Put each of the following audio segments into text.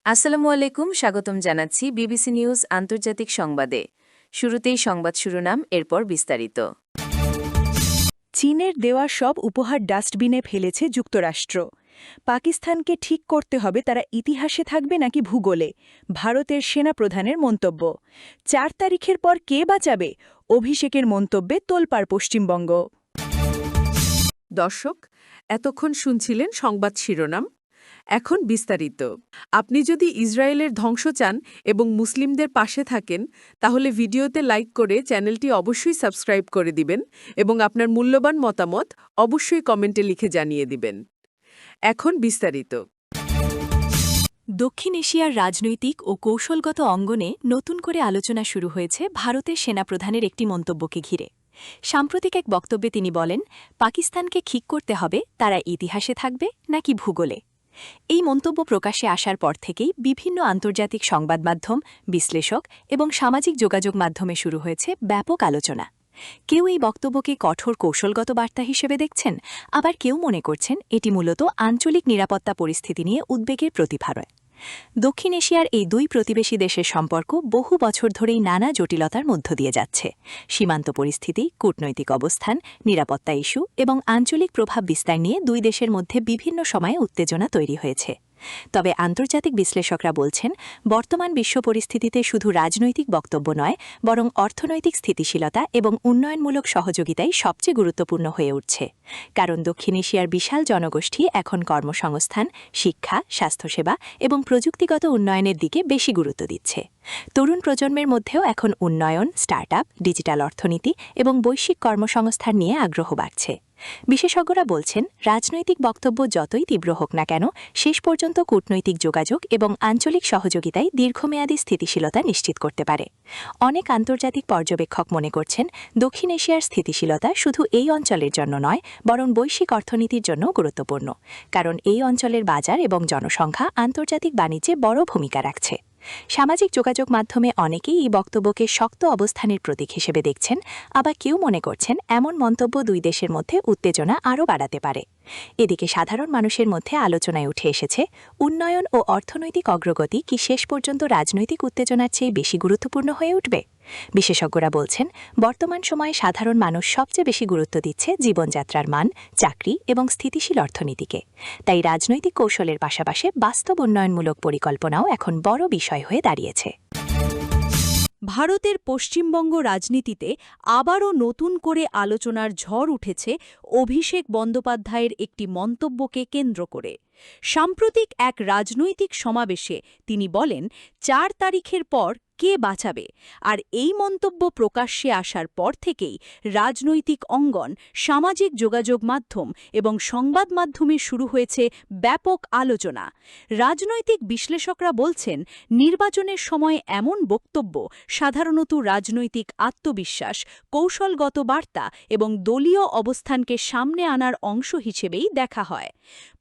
আসসালামু আলাইকুম, স্বাগতম জানাচ্ছি বিবিসি নিউজ আন্তর্জাতিক সংবাদে। শুরুতেই সংবাদ শিরোনাম, এরপর বিস্তারিত। চীনের দেওয়া সব উপহার ডাস্টবিনে ফেলেছে যুক্তরাষ্ট্র। পাকিস্তানকে ঠিক করতে হবে তারা ইতিহাসে থাকবে নাকি ভূগোলে, ভারতের সেনাপ্রধানের মন্তব্য। ৪ তারিখের পর কে বাঁচাবে, অভিষেকের মন্তব্যে তোলপাড় পশ্চিমবঙ্গ। দর্শক, এতক্ষণ শুনছিলেন সংবাদ শিরোনাম। এখন বিস্তারিত। আপনি যদি ইসরায়েলের ধ্বংস চান এবং মুসলিমদের পাশে থাকেন, তাহলে ভিডিওতে লাইক করে চ্যানেলটি অবশ্যই সাবস্ক্রাইব করে দিবেন এবং আপনার মূল্যবান মতামত অবশ্যই কমেন্টে লিখে জানিয়ে দিবেন। এখন বিস্তারিত। দক্ষিণ এশিয়ার রাজনৈতিক ও কৌশলগত অঙ্গনে নতুন করে আলোচনা শুরু হয়েছে ভারতের সেনাপ্রধানের একটি মন্তব্যকে ঘিরে। সাম্প্রতিক এক বক্তব্যে তিনি বলেন, পাকিস্তানকে ঠিক করতে হবে তারা ইতিহাসে থাকবে নাকি ভূগোলে। এই মন্তব্য প্রকাশ্যে আসার পর থেকেই বিভিন্ন আন্তর্জাতিক সংবাদ মাধ্যম, বিশ্লেষক এবং সামাজিক যোগাযোগ মাধ্যমে শুরু হয়েছে ব্যাপক আলোচনা। কেউ এই বক্তব্যকে কঠোর কৌশলগত বার্তা হিসেবে দেখছেন, আবার কেউ মনে করছেন এটি মূলত আঞ্চলিক নিরাপত্তা পরিস্থিতি নিয়ে উদ্বেগের প্রতিফলন। দক্ষিণ এশিয়ার এই দুই প্রতিবেশী দেশের সম্পর্ক বহু বছর ধরেই নানা জটিলতার মধ্য দিয়ে যাচ্ছে। সীমান্ত পরিস্থিতি, কূটনৈতিক অবস্থান, নিরাপত্তা ইস্যু এবং আঞ্চলিক প্রভাব বিস্তার নিয়ে দুই দেশের মধ্যে বিভিন্ন সময়ে উত্তেজনা তৈরি হয়েছে। তবে আন্তর্জাতিক বিশ্লেষকরা বলছেন, বর্তমান বিশ্ব পরিস্থিতিতে শুধু রাজনৈতিক বক্তব্য নয়, বরং অর্থনৈতিক স্থিতিশীলতা এবং উন্নয়নমূলক সহযোগিতাই সবচেয়ে গুরুত্বপূর্ণ হয়ে উঠছে। কারণ দক্ষিণ এশিয়ার বিশাল জনগোষ্ঠী এখন কর্মসংস্থান, শিক্ষা, স্বাস্থ্যসেবা এবং প্রযুক্তিগত উন্নয়নের দিকে বেশি গুরুত্ব দিচ্ছে। তরুণ প্রজন্মের মধ্যেও এখন উন্নয়ন, স্টার্টআপ, ডিজিটাল অর্থনীতি এবং বৈশ্বিক কর্মসংস্থান নিয়ে আগ্রহ বাড়ছে। বিশেষজ্ঞরা বলছেন, রাজনৈতিক বক্তব্য যতই তীব্র হোক না কেন, শেষ পর্যন্ত কূটনৈতিক যোগাযোগ এবং আঞ্চলিক সহযোগিতায় দীর্ঘমেয়াদী স্থিতিশীলতা নিশ্চিত করতে পারে। অনেক আন্তর্জাতিক পর্যবেক্ষক মনে করছেন, দক্ষিণ এশিয়ার স্থিতিশীলতা শুধু এই অঞ্চলের জন্য নয়, বরং বৈশ্বিক অর্থনীতির জন্য গুরুত্বপূর্ণ। কারণ এই অঞ্চলের বাজার এবং জনসংখ্যা আন্তর্জাতিক বাণিজ্যে বড় ভূমিকা রাখছে। সামাজিক যোগাযোগ মাধ্যমে অনেকেই এই বক্তব্যকে শক্ত অবস্থানের প্রতীক হিসেবে দেখছেন, আবার কেউ মনে করছেন এমন মন্তব্য দুই দেশের মধ্যে উত্তেজনা আরও বাড়াতে পারে। এদিকে সাধারণ মানুষের মধ্যে আলোচনায় উঠে এসেছে, উন্নয়ন ও অর্থনৈতিক অগ্রগতি কি শেষ পর্যন্ত রাজনৈতিক উত্তেজনার চেয়ে বেশি গুরুত্বপূর্ণ হয়ে উঠবে। বিশেষজ্ঞরা বলছেন, বর্তমান সময়ে সাধারণ মানুষ সবচেয়ে বেশি গুরুত্ব দিচ্ছে জীবনযাত্রার মান, চাকরি এবং স্থিতিশীল অর্থনীতিকে। তাই রাজনৈতিক কৌশলের পাশাপাশি বাস্তব উন্নয়নমূলক পরিকল্পনাও এখন বড় বিষয় হয়ে দাঁড়িয়েছে। ভারতের পশ্চিমবঙ্গ রাজনীতিতে আবারও নতুন করে আলোচনার ঝড় উঠেছে অভিষেক বন্দ্যোপাধ্যায়ের একটি মন্তব্যকে কেন্দ্র করে। সাম্প্রতিক এক রাজনৈতিক সমাবেশে তিনি বলেন, ৪ তারিখের পর কে বাঁচাবে। আর এই মন্তব্য প্রকাশ্যে আসার পর থেকেই রাজনৈতিক অঙ্গন, সামাজিক যোগাযোগ মাধ্যম এবং সংবাদ মাধ্যমে শুরু হয়েছে ব্যাপক আলোচনা। রাজনৈতিক বিশ্লেষকরা বলছেন, নির্বাচনের সময় এমন বক্তব্য সাধারণত রাজনৈতিক আত্মবিশ্বাস, কৌশলগত বার্তা এবং দলীয় অবস্থানকে সামনে আনার অংশ হিসেবেই দেখা হয়।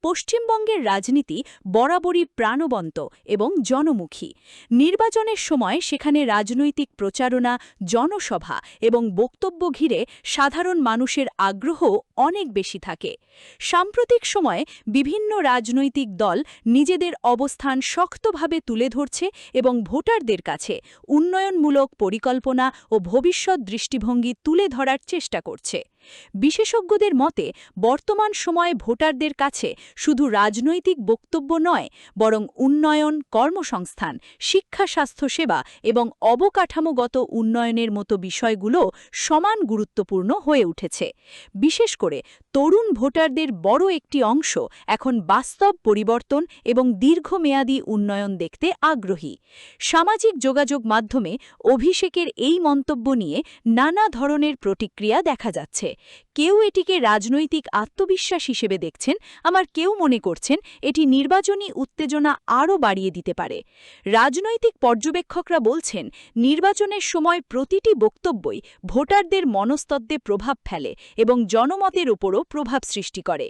পশ্চিমবঙ্গের রাজনীতি বরাবরই প্রাণবন্ত এবং জনমুখী। নির্বাচনের সময় সেখানে রাজনৈতিক প্রচারণা, জনসভা এবং বক্তব্য ঘিরে সাধারণ মানুষের আগ্রহ অনেক বেশি থাকে। সাম্প্রতিক সময়ে বিভিন্ন রাজনৈতিক দল নিজেদের অবস্থান শক্তভাবে তুলে ধরছে এবং ভোটারদের কাছে উন্নয়নমূলক পরিকল্পনা ও ভবিষ্যৎ দৃষ্টিভঙ্গি তুলে ধরার চেষ্টা করছে। বিশেষজ্ঞদের মতে, বর্তমান সময়ে ভোটারদের কাছে শুধু রাজনৈতিক বক্তব্য নয়, বরং উন্নয়ন, কর্মসংস্থান, শিক্ষা, স্বাস্থ্যসেবা এবং অবকাঠামোগত উন্নয়নের মতো বিষয়গুলো সমান গুরুত্বপূর্ণ হয়ে উঠেছে। বিশেষ করে তরুণ ভোটারদের বড় একটি অংশ এখন বাস্তব পরিবর্তন এবং দীর্ঘমেয়াদী উন্নয়ন দেখতে আগ্রহী। সামাজিক যোগাযোগ মাধ্যমে অভিষেকের এই মন্তব্য নিয়ে নানা ধরনের প্রতিক্রিয়া দেখা যাচ্ছে। কেউ এটিকে রাজনৈতিক আত্মবিশ্বাস হিসেবে দেখছেন, আবার কেউ মনে করছেন এটি নির্বাচনী উত্তেজনা আরও বাড়িয়ে দিতে পারে। রাজনৈতিক পর্যবেক্ষকরা বলছেন, নির্বাচনের সময় প্রতিটি বক্তব্যই ভোটারদের মনস্তত্ত্বে প্রভাব ফেলে এবং জনমতের উপরও প্রভাব সৃষ্টি করে।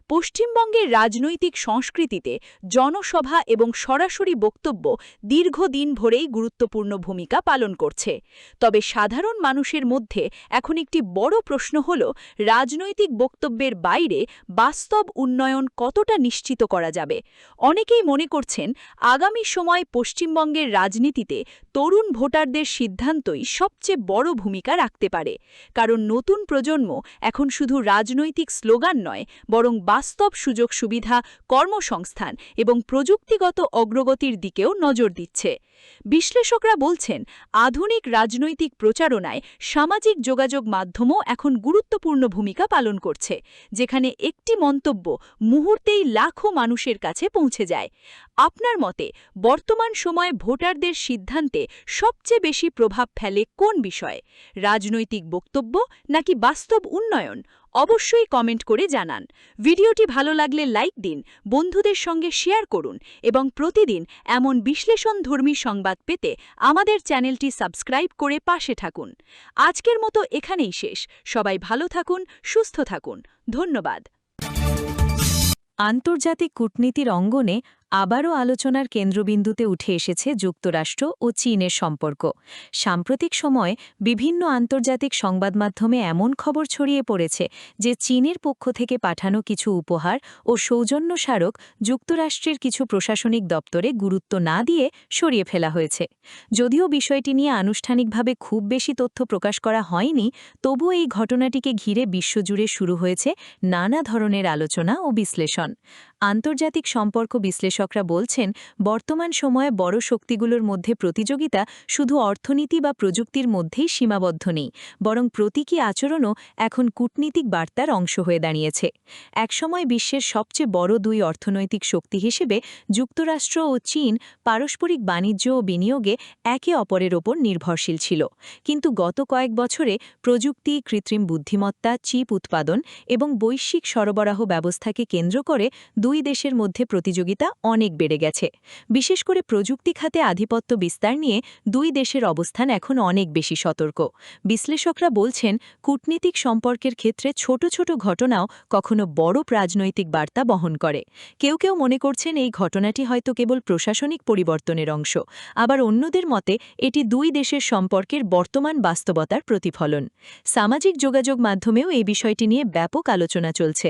পশ্চিমবঙ্গের রাজনৈতিক সংস্কৃতিতে জনসভা এবং সরাসরি বক্তব্য দীর্ঘদিন ধরেই গুরুত্বপূর্ণ ভূমিকা পালন করছে। তবে সাধারণ মানুষের মধ্যে এখন একটি বড় প্রশ্ন হল, রাজনৈতিক বক্তব্যের বাইরে বাস্তব উন্নয়ন কতটা নিশ্চিত করা যাবে? অনেকেই মনে করছেন, আগামী সময় পশ্চিমবঙ্গের রাজনীতিতে তরুণ ভোটারদের সিদ্ধান্তই সবচেয়ে বড় ভূমিকা রাখতে পারে। কারণ নতুন প্রজন্ম এখন শুধু রাজনৈতিক স্লোগান নয়, বরং বাস্তব সুযোগ সুবিধা, কর্মসংস্থান এবং প্রযুক্তিগত অগ্রগতির দিকেও নজর দিচ্ছে। বিশ্লেষকরা বলছেন, আধুনিক রাজনৈতিক প্রচারণায় সামাজিক যোগাযোগ মাধ্যমও এখন গুরুত্বপূর্ণ ভূমিকা পালন করছে, যেখানে একটি মন্তব্য মুহূর্তেই লাখো মানুষের কাছে পৌঁছে যায়। আপনার মতে বর্তমান সময়ে ভোটারদের সিদ্ধান্তে সবচেয়ে বেশি প্রভাব ফেলে কোন বিষয়ে? রাজনৈতিক বক্তব্য নাকি বাস্তব উন্নয়ন? অবশ্যই কমেন্ট করে জানান। ভিডিওটি ভালো লাগলে লাইক দিন, বন্ধুদের সঙ্গে শেয়ার করুন এবং প্রতিদিন এমন বিশ্লেষণধর্মী সংবাদ পেতে আমাদের চ্যানেলটি সাবস্ক্রাইব করে পাশে থাকুন। আজকের মতো এখানেই শেষ। সবাই ভালো থাকুন, সুস্থ থাকুন। ধন্যবাদ। আন্তর্জাতিক কূটনীতির অঙ্গনে আবারও আলোচনার কেন্দ্রবিন্দুতে উঠে এসেছে যুক্তরাষ্ট্র ও চীনের সম্পর্ক। সাম্প্রতিক সময়ে বিভিন্ন আন্তর্জাতিক সংবাদমাধ্যমে এমন খবর ছড়িয়ে পড়েছে যে চীনের পক্ষ থেকে পাঠানো কিছু উপহার ও সৌজন্য স্মারক যুক্তরাষ্ট্রের কিছু প্রশাসনিক দপ্তরে গুরুত্ব না দিয়ে সরিয়ে ফেলা হয়েছে। যদিও বিষয়টি নিয়ে আনুষ্ঠানিকভাবে খুব বেশি তথ্য প্রকাশ করা হয়নি, তবুও এই ঘটনাটিকে ঘিরে বিশ্বজুড়ে শুরু হয়েছে নানা ধরনের আলোচনা ও বিশ্লেষণ। আন্তর্জাতিক সম্পর্ক বিশ্লেষকরা বলছেন, বর্তমান সময়ে বড় শক্তিগুলোর মধ্যে প্রতিযোগিতা শুধু অর্থনীতি বা প্রযুক্তির মধ্যেই সীমাবদ্ধ নেই, বরং প্রতীকী আচরণও এখন কূটনীতিক বার্তার অংশ হয়ে দাঁড়িয়েছে। একসময় বিশ্বের সবচেয়ে বড় দুই অর্থনৈতিক শক্তি হিসেবে যুক্তরাষ্ট্র ও চীন পারস্পরিক বাণিজ্য ও বিনিয়োগে একে অপরের ওপর নির্ভরশীল ছিল। কিন্তু গত কয়েক বছরে প্রযুক্তি, কৃত্রিম বুদ্ধিমত্তা, চিপ উৎপাদন এবং বৈশ্বিক সরবরাহ ব্যবস্থাকে কেন্দ্র করে দুই দেশের মধ্যে প্রতিযোগিতা অনেক বেড়ে গেছে। বিশেষ করে প্রযুক্তি খাতে আধিপত্য বিস্তার নিয়ে দুই দেশের অবস্থান এখন অনেক বেশি সতর্ক। বিশ্লেষকরা বলছেন, কূটনীতিক সম্পর্কের ক্ষেত্রে ছোট ছোট ঘটনাও কখনো বড় রাজনৈতিক বার্তা বহন করে। কেউ কেউ মনে করছেন এই ঘটনাটি হয়তো কেবল প্রশাসনিক পরিবর্তনের অংশ, আবার অন্যদের মতে এটি দুই দেশের সম্পর্কের বর্তমান বাস্তবতার প্রতিফলন। সামাজিক যোগাযোগ মাধ্যমেও এই বিষয়টি নিয়ে ব্যাপক আলোচনা চলছে।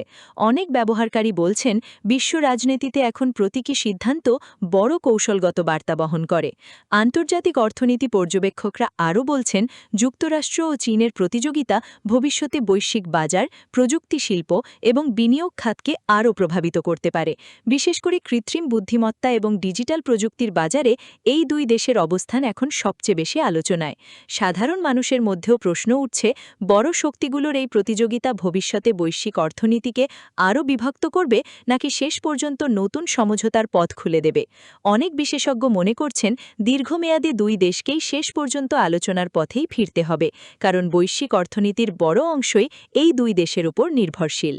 অনেক ব্যবহারকারী বলছেন, বিশ্ব রাজনীতিতে এখন প্রতীকী সিদ্ধান্ত বড় কৌশলগত বার্তা বহন করে। আন্তর্জাতিক অর্থনীতি পর্যবেক্ষকরা আরও বলছেন, যুক্তরাষ্ট্র ও চীনের প্রতিযোগিতা ভবিষ্যতে বৈশ্বিক বাজার, প্রযুক্তি শিল্প এবং বিনিয়োগ খাতকে আরও প্রভাবিত করতে পারে। বিশেষ করে কৃত্রিম বুদ্ধিমত্তা এবং ডিজিটাল প্রযুক্তির বাজারে এই দুই দেশের অবস্থান এখন সবচেয়ে বেশি আলোচনায়। সাধারণ মানুষের মধ্যেও প্রশ্ন উঠছে, বড় শক্তিগুলোর এই প্রতিযোগিতা ভবিষ্যতে বৈশ্বিক অর্থনীতিকে আরও বিভক্ত করবে নাকি শেষ পর্যন্ত নতুন সমঝোতার পথ খুলে দেবে? অনেক বিশেষজ্ঞ মনে করছেন, দীর্ঘমেয়াদে দুই দেশকেই শেষ পর্যন্ত আলোচনার পথেই ফিরতে হবে, কারণ বৈশ্বিক অর্থনীতির বড় অংশই এই দুই দেশের উপর নির্ভরশীল।